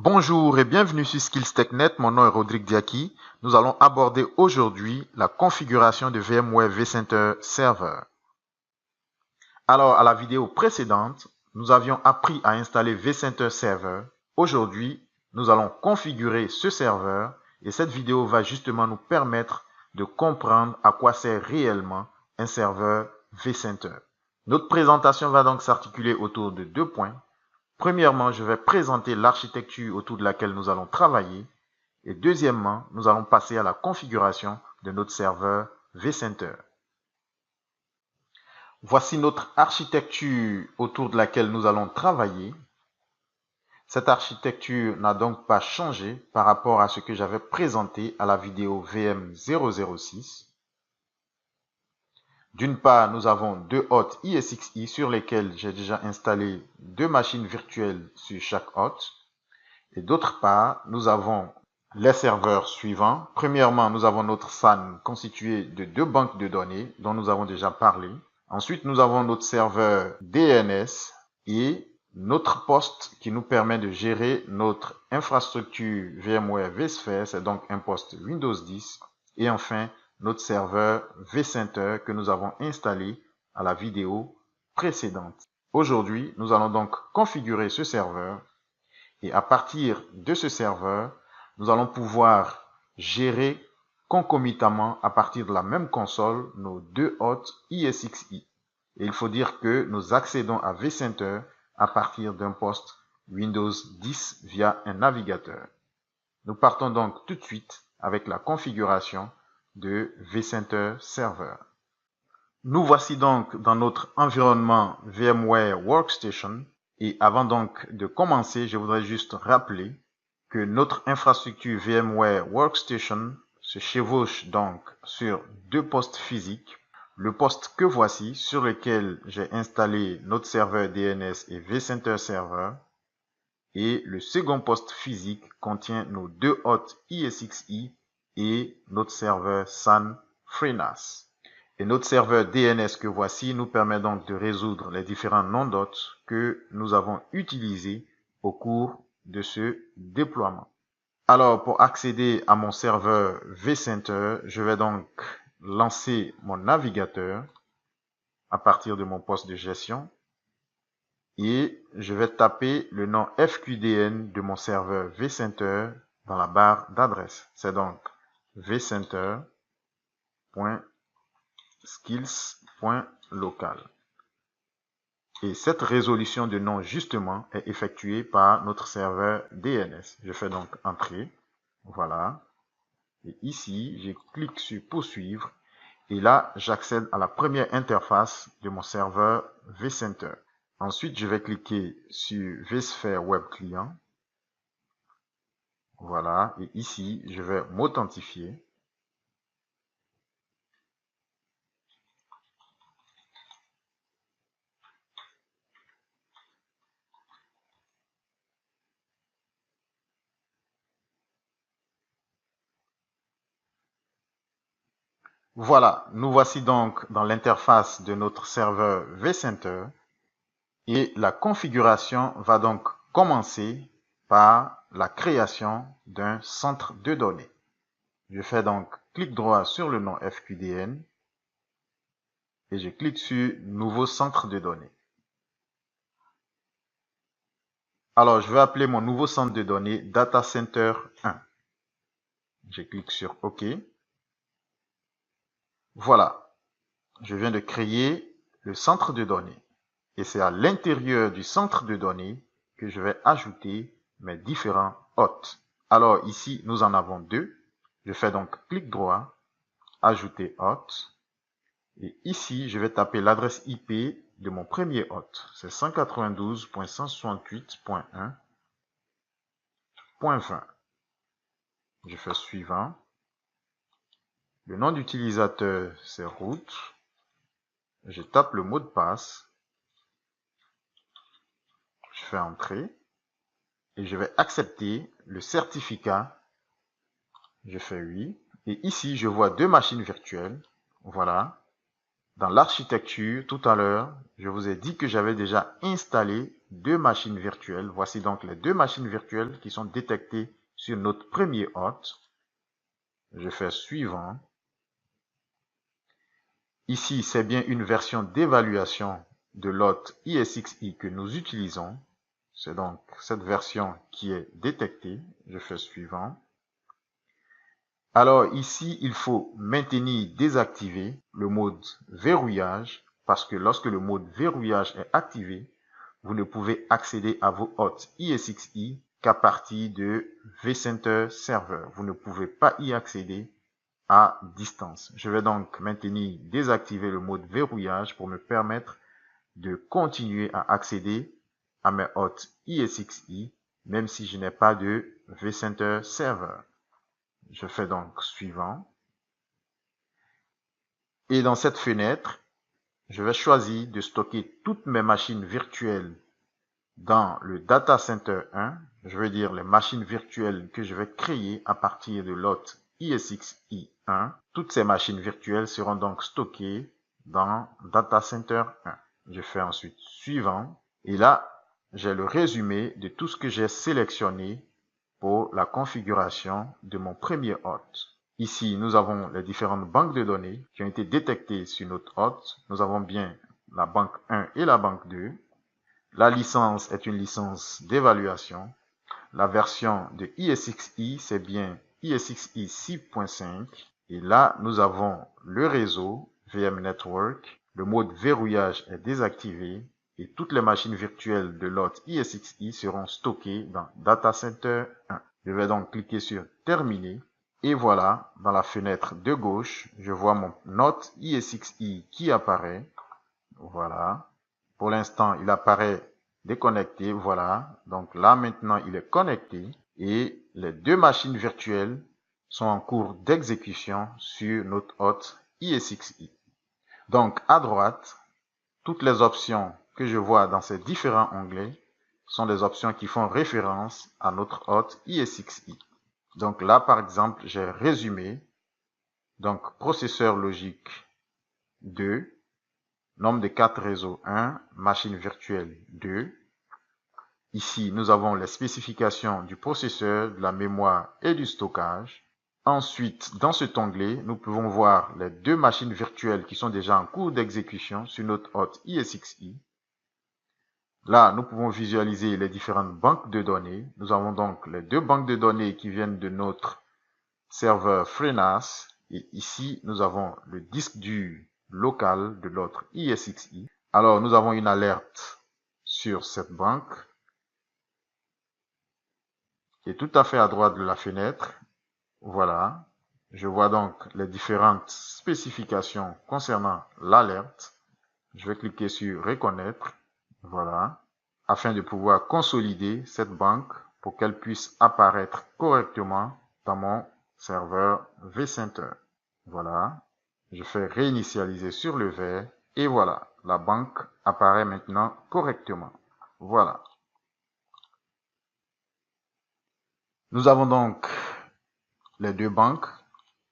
Bonjour et bienvenue sur Skills TechNet, mon nom est Rodrigue Diaki. Nous allons aborder aujourd'hui la configuration de VMware vCenter Server. Alors, à la vidéo précédente, nous avions appris à installer vCenter Server. Aujourd'hui, nous allons configurer ce serveur et cette vidéo va justement nous permettre de comprendre à quoi sert réellement un serveur vCenter. Notre présentation va donc s'articuler autour de 2 points. Premièrement, je vais présenter l'architecture autour de laquelle nous allons travailler. Et deuxièmement, nous allons passer à la configuration de notre serveur vCenter. Voici notre architecture autour de laquelle nous allons travailler. Cette architecture n'a donc pas changé par rapport à ce que j'avais présenté à la vidéo VM006. D'une part, nous avons 2 hôtes ESXi sur lesquels j'ai déjà installé 2 machines virtuelles sur chaque hôte. Et d'autre part, nous avons les serveurs suivants. Premièrement, nous avons notre SAN constitué de 2 banques de données dont nous avons déjà parlé. Ensuite, nous avons notre serveur DNS et notre poste qui nous permet de gérer notre infrastructure VMware vSphere, c'est donc un poste Windows 10. Et enfin, notre serveur vCenter que nous avons installé à la vidéo précédente. Aujourd'hui, nous allons donc configurer ce serveur et à partir de ce serveur, nous allons pouvoir gérer concomitamment à partir de la même console nos 2 hôtes ESXi. Et il faut dire que nous accédons à vCenter à partir d'un poste Windows 10 via un navigateur. Nous partons donc tout de suite avec la configuration de vCenter Server. Nous voici donc dans notre environnement VMware Workstation. Et avant donc de commencer, je voudrais juste rappeler que notre infrastructure VMware Workstation se chevauche donc sur 2 postes physiques. Le poste que voici, sur lequel j'ai installé notre serveur DNS et vCenter Server. Et le second poste physique contient nos 2 hôtes ESXi et notre serveur SAN FreeNAS. Et notre serveur DNS que voici nous permet donc de résoudre les différents noms d'hôtes que nous avons utilisés au cours de ce déploiement. Alors, pour accéder à mon serveur vCenter, je vais donc lancer mon navigateur à partir de mon poste de gestion et je vais taper le nom FQDN de mon serveur vCenter dans la barre d'adresse. C'est donc vcenter.skills.local. Et cette résolution de nom justement est effectuée par notre serveur DNS. Je fais donc entrer. Voilà. Et ici, je clique sur poursuivre. Et là, j'accède à la première interface de mon serveur vCenter. Ensuite, je vais cliquer sur vSphere Web Client. Voilà. Et ici, je vais m'authentifier. Voilà, nous voici donc dans l'interface de notre serveur vCenter et la configuration va donc commencer par la création d'un centre de données. Je fais donc clic droit sur le nom FQDN et je clique sur Nouveau centre de données. Alors, je vais appeler mon nouveau centre de données Data Center 1. Je clique sur OK. Voilà, je viens de créer le centre de données. Et c'est à l'intérieur du centre de données que je vais ajouter mes différents hôtes. Alors ici, nous en avons 2. Je fais donc clic droit, ajouter hôte. Et ici, je vais taper l'adresse IP de mon premier hôte. C'est 192.168.1.20. Je fais suivant. Le nom d'utilisateur, c'est root. Je tape le mot de passe. Je fais entrer. Et je vais accepter le certificat. Je fais oui. Et ici, je vois 2 machines virtuelles. Voilà. Dans l'architecture, tout à l'heure, je vous ai dit que j'avais déjà installé deux machines virtuelles. Voici donc les deux machines virtuelles qui sont détectées sur notre premier hôte. Je fais suivant. Ici, c'est bien une version d'évaluation de l'hôte ISXi que nous utilisons. C'est donc cette version qui est détectée. Je fais suivant. Alors ici, il faut maintenir désactivé le mode verrouillage parce que lorsque le mode verrouillage est activé, vous ne pouvez accéder à vos hôtes ISXi qu'à partir de vCenter Server. Vous ne pouvez pas y accéder à distance. Je vais donc maintenir désactiver le mode verrouillage pour me permettre de continuer à accéder à mes hôtes ISXi même si je n'ai pas de vCenter Server. Je fais donc suivant. Et dans cette fenêtre, je vais choisir de stocker toutes mes machines virtuelles dans le Data Center 1. Je veux dire les machines virtuelles que je vais créer à partir de l'hôte ISXi1. Toutes ces machines virtuelles seront donc stockées dans Data Center 1. Je fais ensuite suivant. Et là, j'ai le résumé de tout ce que j'ai sélectionné pour la configuration de mon premier hôte. Ici, nous avons les différentes banques de données qui ont été détectées sur notre hôte. Nous avons bien la banque 1 et la banque 2. La licence est une licence d'évaluation. La version de ISXi, c'est bien ISXi 6.5. Et là, nous avons le réseau VM Network. Le mode verrouillage est désactivé. Et toutes les machines virtuelles de l'hôte ISXi seront stockées dans Data Center 1. Je vais donc cliquer sur Terminer. Et voilà, dans la fenêtre de gauche, je vois mon hôte ISXi qui apparaît. Voilà. Pour l'instant, il apparaît déconnecté. Voilà. Donc là, maintenant, il est connecté. Et les deux machines virtuelles sont en cours d'exécution sur notre hôte ISXi. Donc, à droite, toutes les options que je vois dans ces différents onglets sont des options qui font référence à notre hôte ISXi. Donc là, par exemple, j'ai résumé. Donc, processeur logique 2, nombre de cartes réseau 1, machine virtuelle 2. Ici, nous avons les spécifications du processeur, de la mémoire et du stockage. Ensuite, dans cet onglet, nous pouvons voir les deux machines virtuelles qui sont déjà en cours d'exécution sur notre hôte ISXi. Là, nous pouvons visualiser les différentes banques de données. Nous avons donc les deux banques de données qui viennent de notre serveur FreeNAS. Et ici, nous avons le disque dur local de l'autre ISXi. Alors, nous avons une alerte sur cette banque. Qui est tout à fait à droite de la fenêtre. Voilà. Je vois donc les différentes spécifications concernant l'alerte. Je vais cliquer sur Reconnaître. Voilà. Afin de pouvoir consolider cette banque pour qu'elle puisse apparaître correctement dans mon serveur vCenter. Voilà. Je fais réinitialiser sur le vert. Et voilà. La banque apparaît maintenant correctement. Voilà. Nous avons donc les deux banques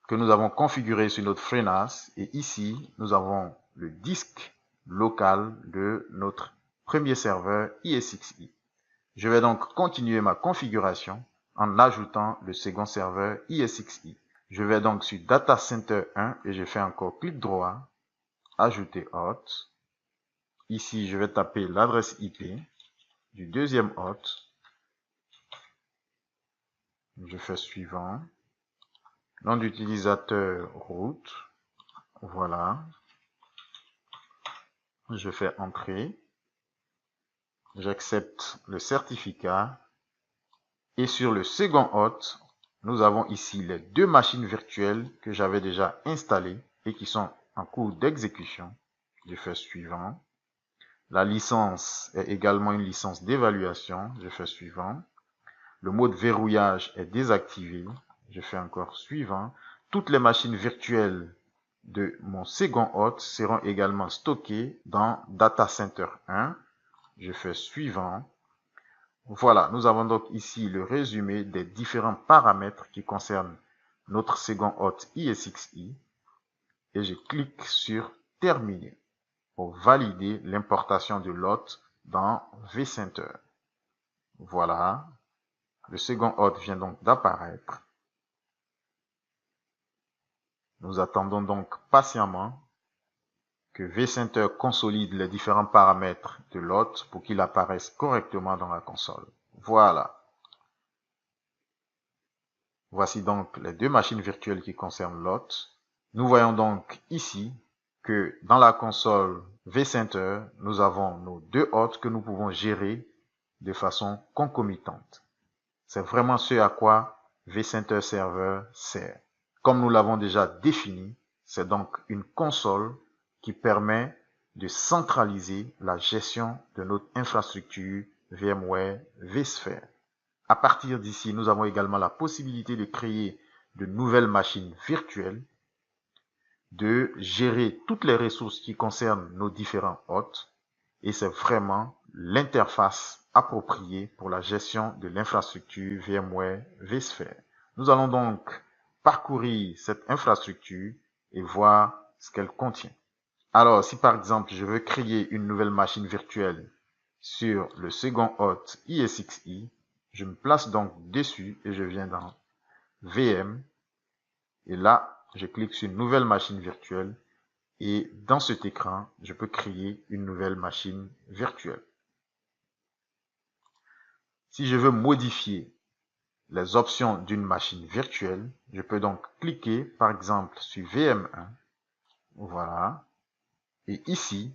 que nous avons configurées sur notre FreeNAS. Et ici, nous avons le disque local de notre premier serveur ISXi. Je vais donc continuer ma configuration en ajoutant le second serveur ISXi. Je vais donc sur Data Center 1 et je fais encore clic droit, ajouter hôte. Ici, je vais taper l'adresse IP du deuxième hôte. Je fais suivant. Nom d'utilisateur root. Voilà. Je fais entrer. J'accepte le certificat. Et sur le second hôte, nous avons ici les deux machines virtuelles que j'avais déjà installées et qui sont en cours d'exécution. Je fais suivant. La licence est également une licence d'évaluation. Je fais suivant. Le mode verrouillage est désactivé. Je fais encore suivant. Toutes les machines virtuelles de mon second hôte seront également stockées dans Data Center 1. Je fais suivant. Voilà, nous avons donc ici le résumé des différents paramètres qui concernent notre second hôte ISXi. Et je clique sur Terminer pour valider l'importation de l'hôte dans vCenter. Voilà. Le second hôte vient donc d'apparaître. Nous attendons donc patiemment que vCenter consolide les différents paramètres de l'hôte pour qu'il apparaisse correctement dans la console. Voilà. Voici donc les deux machines virtuelles qui concernent l'hôte. Nous voyons donc ici que dans la console vCenter, nous avons nos deux hôtes que nous pouvons gérer de façon concomitante. C'est vraiment ce à quoi vCenter Server sert. Comme nous l'avons déjà défini, c'est donc une console qui permet de centraliser la gestion de notre infrastructure VMware vSphere. À partir d'ici, nous avons également la possibilité de créer de nouvelles machines virtuelles, de gérer toutes les ressources qui concernent nos différents hôtes, et c'est vraiment l'interface appropriée pour la gestion de l'infrastructure VMware vSphere. Nous allons donc parcourir cette infrastructure et voir ce qu'elle contient. Alors, si par exemple, je veux créer une nouvelle machine virtuelle sur le second hôte ESXi, je me place donc dessus et je viens dans VM. Et là, je clique sur Nouvelle machine virtuelle. Et dans cet écran, je peux créer une nouvelle machine virtuelle. Si je veux modifier les options d'une machine virtuelle, je peux donc cliquer par exemple sur VM1. Voilà. Et ici,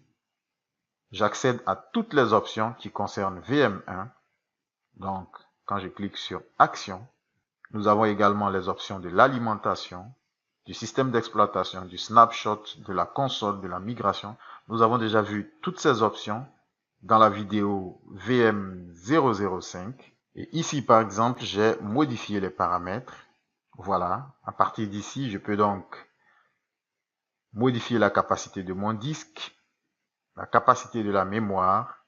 j'accède à toutes les options qui concernent VM1. Donc, quand je clique sur Action, nous avons également les options de l'alimentation, du système d'exploitation, du snapshot, de la console, de la migration. Nous avons déjà vu toutes ces options dans la vidéo VM005. Et ici, par exemple, j'ai modifié les paramètres. Voilà. À partir d'ici, je peux donc modifier la capacité de mon disque, la capacité de la mémoire,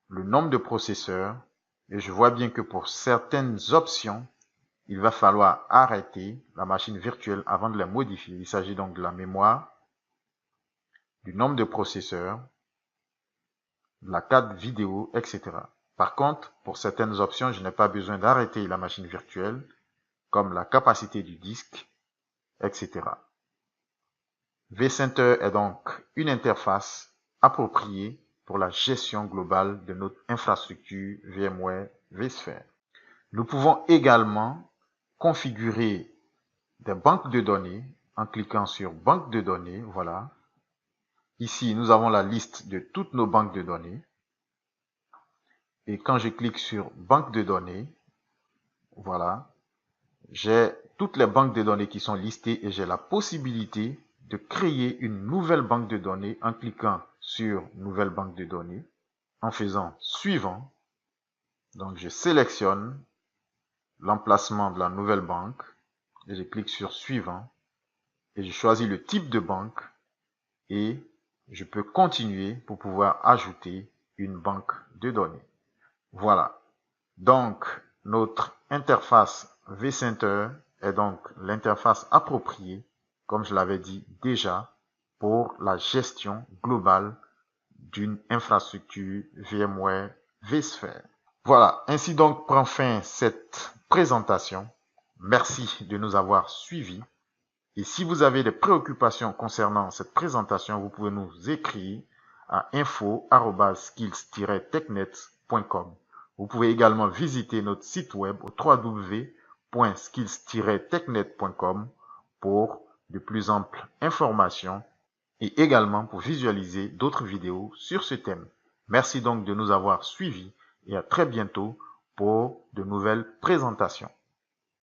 le nombre de processeurs. Et je vois bien que pour certaines options, il va falloir arrêter la machine virtuelle avant de la modifier. Il s'agit donc de la mémoire, du nombre de processeurs, de la carte vidéo, etc. Par contre, pour certaines options, je n'ai pas besoin d'arrêter la machine virtuelle, comme la capacité du disque, etc. vCenter est donc une interface appropriée pour la gestion globale de notre infrastructure VMware vSphere. Nous pouvons également configurer des banques de données en cliquant sur Banque de données. Voilà. Ici, nous avons la liste de toutes nos banques de données. Et quand je clique sur Banque de données, voilà, j'ai toutes les banques de données qui sont listées et j'ai la possibilité de créer une nouvelle banque de données en cliquant sur Nouvelle banque de données, en faisant Suivant. Donc, je sélectionne l'emplacement de la nouvelle banque et je clique sur Suivant et je choisis le type de banque et je peux continuer pour pouvoir ajouter une banque de données. Voilà. Donc, notre interface vCenter est donc l'interface appropriée, comme je l'avais dit déjà, pour la gestion globale d'une infrastructure VMware vSphere. Voilà, ainsi donc prend fin cette présentation. Merci de nous avoir suivis. Et si vous avez des préoccupations concernant cette présentation, vous pouvez nous écrire à info@skills-technet.com. Vous pouvez également visiter notre site web au www.skills-technet.com pour de plus amples informations et également pour visualiser d'autres vidéos sur ce thème. Merci donc de nous avoir suivis et à très bientôt pour de nouvelles présentations.